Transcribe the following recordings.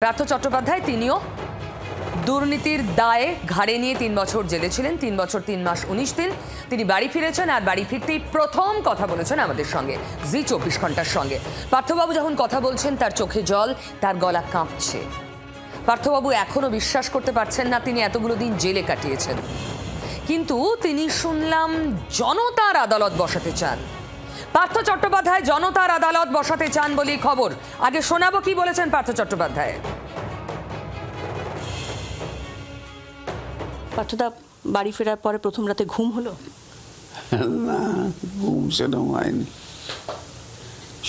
পার্থ চট্টোপাধ্যায় তিনিও দুর্নীতির দায়ে ঘাড়ে নিয়ে ৩ বছর জেলে ছিলেন। ৩ বছর ৩ মাস ১৯ দিন তিনি বাড়ি ফিরেছেন, আর বাড়ি ফিরতেই প্রথম কথা বলেছেন আমাদের সঙ্গে, জি ২৪ ঘন্টার সঙ্গে। পার্থবাবু যখন কথা বলছেন তার চোখে জল, তার গলা কাঁপছে। পার্থবাবু এখনো বিশ্বাস করতে পারছেন না তিনি এতগুলো দিন জেলে কাটিয়েছেন, কিন্তু তিনি শুনলাম জনতার আদালত বসাতে চান। পার্থ চট্টোপাধ্যায় জনতার আদালত বসাতে চান বলেই খবর। আগে শোনাবো কি বলেছেন পার্থ চট্টোপাধ্যায়। পার্থদা, বাড়ি ফেরার পরে প্রথম রাতে ঘুম হলো? না, ঘুম সেরকম হয়নি।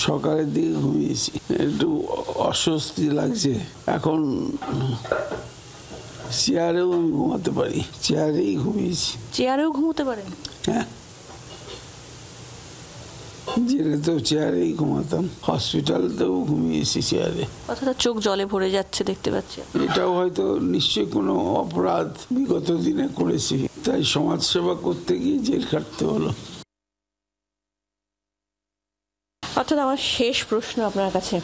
সকালের দিকে ঘুমিয়েছি, একটু অস্বস্তি লাগছে। এখন চেয়ারেও আমি ঘুমাতে পারি, চেয়ারেই ঘুমিয়েছি। চেয়ারেও ঘুমোতে পারেন? হ্যাঁ, জেলেতেও চেয়ারেই ঘুমাতাম, হসপিটালতেও ঘুমিয়েছি চেয়ারে। পার্থদা, চোখ জলে ভরে যাচ্ছে দেখতে পাচ্ছি। এটাও হয়তো নিশ্চয়ই কোনো অপরাধ বিগত দিনে করেছি, তাই সমাজসেবা করতে গিয়ে জেল খাটতে হলো। অর্থাৎ আমার শেষ প্রশ্ন আপনার কাছে,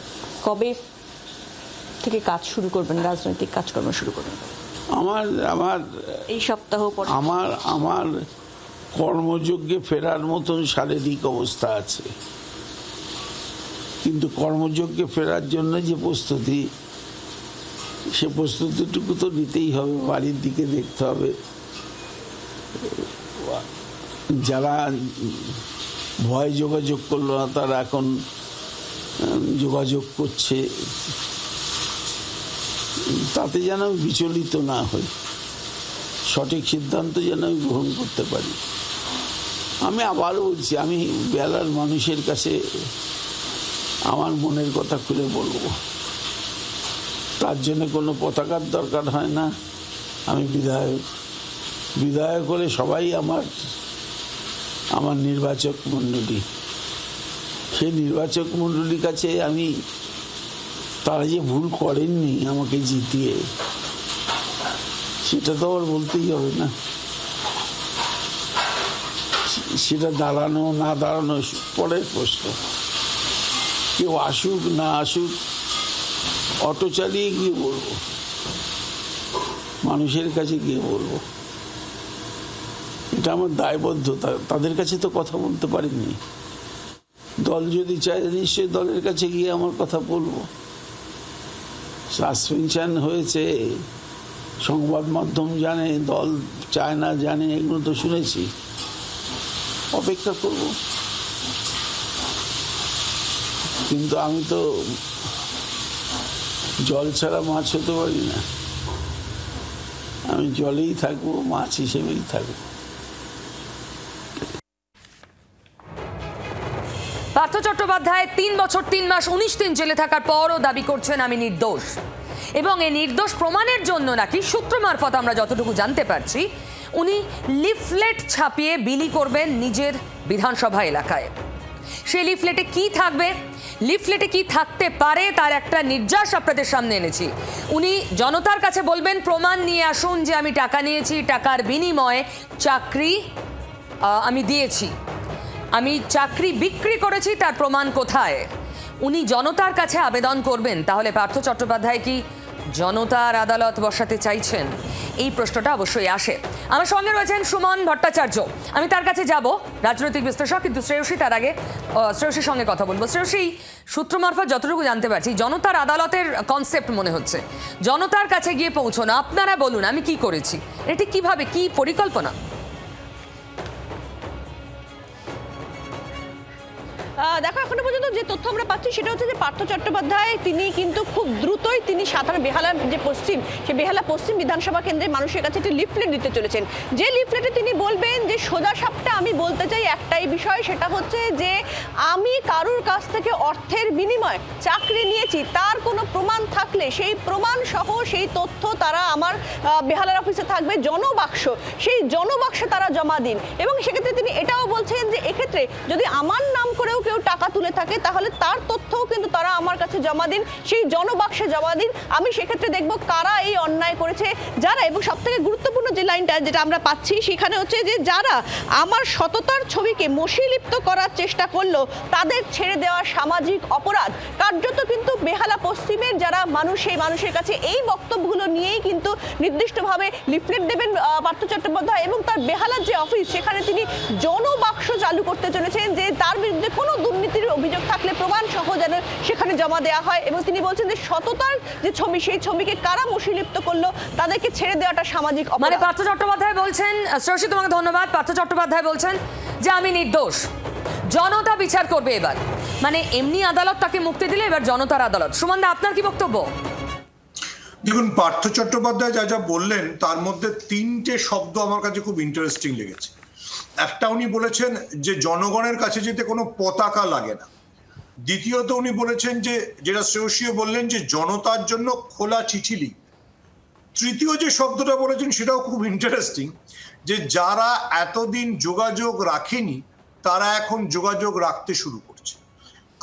কবে থেকে কাজ শুরু করবেন, রাজনৈতিক কাজকর্ম শুরু করবেন? আমার এই সপ্তাহ পরে আমার কর্মযোগ্যে ফেরার মতন শারীরিক অবস্থা আছে, কিন্তু কর্মযোগ্যে ফেরার জন্য যে প্রস্তুতি, সে প্রস্তুতিটুকু তো নিতেই হবে। বাড়ির দিকে দেখতে হবে, যারা ভয় যোগাযোগ করলো না তারা এখন যোগাযোগ করছে, তাতে যেন আমি বিচলিত না হই, সঠিক সিদ্ধান্ত যেন আমি গ্রহণ করতে পারি। আমি আবারও বলছি, আমি বেলার মানুষের কাছে আমার মনের কথা খুলে বলবো। তার জন্য কোনো পতাকার দরকার হয় না। আমি বিধায়ক হলে সবাই আমার নির্বাচক মণ্ডলী। সেই নির্বাচক মণ্ডলীর কাছে আমি, তারা যে ভুল করেননি আমাকে জিতিয়ে, সেটা তো আবার বলতেই হবে না। সেটা দাঁড়ানো না দাঁড়ানো পরের প্রশ্ন। কেউ আসুক না আসুক, অটো চালিয়ে গিয়ে বলবো, মানুষের কাছে গিয়ে বলবো, এটা আমার দায়বদ্ধতা। তাদের কাছে তো কথা বলতে পারিনি। দল যদি চায় নিশ্চয়ই দলের কাছে গিয়ে আমার কথা বলবো। সাসপেনশন হয়েছে, সংবাদ মাধ্যম জানে, দল চায় না জানে, এগুলো তো শুনেছি। অপেক্ষা করব, কিন্তু আমি তো জল ছাড়া মাছ হতে পারি না। আমি জলেই থাকবো, মাছ হিসেবেই থাকবো। পার্থ চট্টোপাধ্যায় ৩ বছর ৩ মাস ১৯ দিন জেলে থাকার পরও দাবি করছেন আমি নির্দোষ, এবং এই নির্দোষ প্রমাণের জন্য নাকি সূত্র মারফত আমরা যতটুকু জানতে পারছি, উনি লিফলেট ছাপিয়ে বিলি করবেন নিজের বিধানসভা এলাকায়। সেই লিফলেটে কি থাকবে, লিফলেটে কি থাকতে পারে, তার একটা নির্যাস আপনাদের সামনে এনেছি। উনি জনতার কাছে বলবেন প্রমাণ নিয়ে আসুন যে আমি টাকা নিয়েছি, টাকার বিনিময়ে চাকরি আমি দিয়েছি, আমি চাকরি বিক্রি করেছি, তার প্রমাণ কোথায়? উনি জনতার কাছে আবেদন করবেন। তাহলে পার্থ চট্টোপাধ্যায় কি জনতার আদালত বসাতে চাইছেন? এই প্রশ্নটা অবশ্যই আসে। আমার সঙ্গে রয়েছেন সুমন ভট্টাচার্য, আমি তার কাছে যাব, রাজনৈতিক বিশ্লেষক। কিন্তু শ্রেয়সী, তার আগে শ্রেয়সীর সঙ্গে কথা বলবো। শ্রেয়সী, সূত্র মারফত যতটুকু জানতে পারছি, জনতার আদালতের কনসেপ্ট মনে হচ্ছে জনতার কাছে গিয়ে পৌঁছানো। আপনারা বলুন আমি কি করেছি, এটি কিভাবে, কি পরিকল্পনা? দেখো, এখনো পর্যন্ত যে তথ্য আমরা পাচ্ছি সেটা হচ্ছে যে পার্থ চট্টোপাধ্যায় তিনি কিন্তু খুব দ্রুতই তিনি সাধারণ বেহালার যে পশ্চিম, সে বেহালা পশ্চিম বিধানসভা কেন্দ্রে মানুষের কাছে একটি লিফলেট দিতে চলেছেন। যে লিফলেটে তিনি বলবেন যে সোজা সাপটা আমি বলতে চাই একটাই বিষয়, সেটা হচ্ছে যে আমি কারুর কাছ থেকে অর্থের বিনিময়ে চাকরি নিয়েছি, তার কোনো প্রমাণ থাকলে সেই প্রমাণ সহ সেই তথ্য তারা আমার বেহালার অফিসে থাকবে জনবাক্স, সেই জনবাক্সে তারা জমা দিন। এবং সেক্ষেত্রে তিনি এটাও বলছেন যে এক্ষেত্রে যদি আমার নাম করেও কেউ টাকা তুলে থাকে তাহলে তার তথ্যও কিন্তু তারা আমার কাছে জমা দিন, সেই জনবাক্সে জমা দিন। আমি সেক্ষেত্রে দেখব কারা এই অন্যায় করেছে, যারা, এবং সব থেকে গুরুত্বপূর্ণ যে লাইনটা যেটা আমরা পাচ্ছি সেখানে হচ্ছে যে যারা আমার সততার ছবিকে মসীলিপ্ত করার চেষ্টা করলো তাদের ছেড়ে দেওয়া সামাজিক অপরাধ। কার্যত কিন্তু বেহালা পশ্চিমের যারা মানুষ, সেই মানুষের কাছে এই বক্তব্যগুলো নিয়েই কিন্তু নির্দিষ্টভাবে লিফলেট দেবেন পার্থ চট্টোপাধ্যায়, এবং তার বেহালার যে অফিস সেখানে তিনি জনবাক্স চালু করতে চলেছেন, যে তার বিরুদ্ধে কোনো দুর্নীতির অভিযোগ থাকলে প্রমাণ সহ যেন সেখানে জমা দেওয়া হয়। এবং তিনি বলছেন যে সততার যে ছবি, সেই ছবিকে কারা মসীলিপ্ত করলো তাদেরকে ছেড়ে দেওয়াটা সামাজিক অপরাধ। মানে পার্থ চট্টোপাধ্যায় বলছেন, শ্রেয়সী তোমাকে ধন্যবাদ, পার্থ চট্টোপাধ্যায় বলছেন যে আমি নির্দোষ, জনতা বিচার করবে এবার। মানে এমনি আদালত তাকে মুক্তি দিলে এবার জনতার আদালত। সুমনদা, আপনার কি বক্তব্য? দেখুন, পার্থ চট্টোপাধ্যায় যা যা বললেন তার মধ্যে তিনটে শব্দ আমার কাছে খুব ইন্টারেস্টিং লেগেছে। একটা, উনি বলেছেন যে জনগণের কাছে যেতে কোনো পতাকা লাগে না। দ্বিতীয়ত, উনি বলেছেন যে, যেটা শ্রেয়সীও বললেন, যে জনতার জন্য খোলা চিঠি লিখ। তৃতীয় যে শব্দটা বলেছেন সেটাও খুব ইন্টারেস্টিং, যে যারা এতদিন যোগাযোগ রাখেনি তারা এখন যোগাযোগ রাখতে শুরু করছে।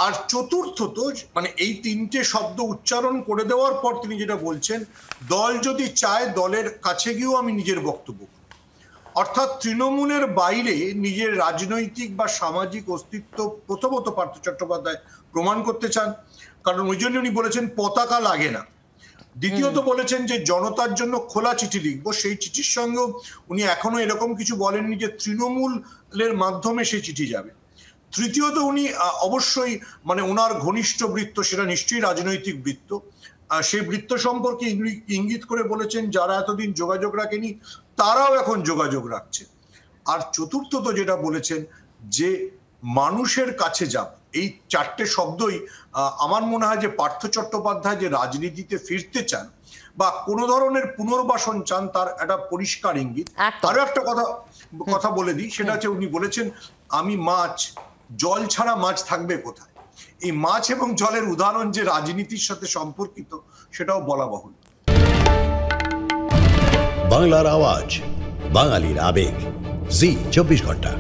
আর চতুর্থত, মানে এই তিনটে শব্দ উচ্চারণ করে দেওয়ার পর তিনি যেটা বলছেন, দল যদি চায় দলের কাছে গিয়েও আমি নিজের বক্তব্য করব। অর্থাৎ তৃণমূলের বাইরে নিজের রাজনৈতিক বা সামাজিক অস্তিত্ব প্রথমত পার্থ চট্টোপাধ্যায় প্রমাণ করতে চান, কারণ ওই জন্য উনি বলেছেন পতাকা লাগে না। দ্বিতীয়ত বলেছেন যে জনতার জন্য খোলা চিঠি লিখবো, সেই চিঠির সঙ্গেও উনি এখনো এরকম কিছু বলেননি যে তৃণমূলের মাধ্যমে সেই চিঠি যাবে। তৃতীয়ত, উনি অবশ্যই, মানে ওনার ঘনিষ্ঠ বৃত্ত, সেটা নিশ্চয়ই রাজনৈতিক বৃত্ত, সেই বৃত্ত সম্পর্কে ইঙ্গিত করে বলেছেন যারা এতদিন যোগাযোগ রাখেনি তারাও এখন যোগাযোগ রাখছে। আর চতুর্থত যেটা বলেছেন যে মানুষের কাছে যাব, এই চারটে শব্দই আমার মনে হয় যে পার্থ চট্টোপাধ্যায় যে রাজনীতিতে ফিরতে চান বা কোনো ধরনের পুনর্বাসন চান তার একটা পরিষ্কার ইঙ্গিত। আরো একটা কথা বলে দিই, সেটা হচ্ছে উনি বলেছেন আমি মাছ, জল ছাড়া মাছ থাকবে কোথায়। এই মাছ এবং জলের উদাহরণ যে রাজনীতির সাথে সম্পর্কিত সেটাও বলা বাহুল্য। বাংলার আওয়াজ, বাঙালির আবেগ, জি 24 ঘন্টা।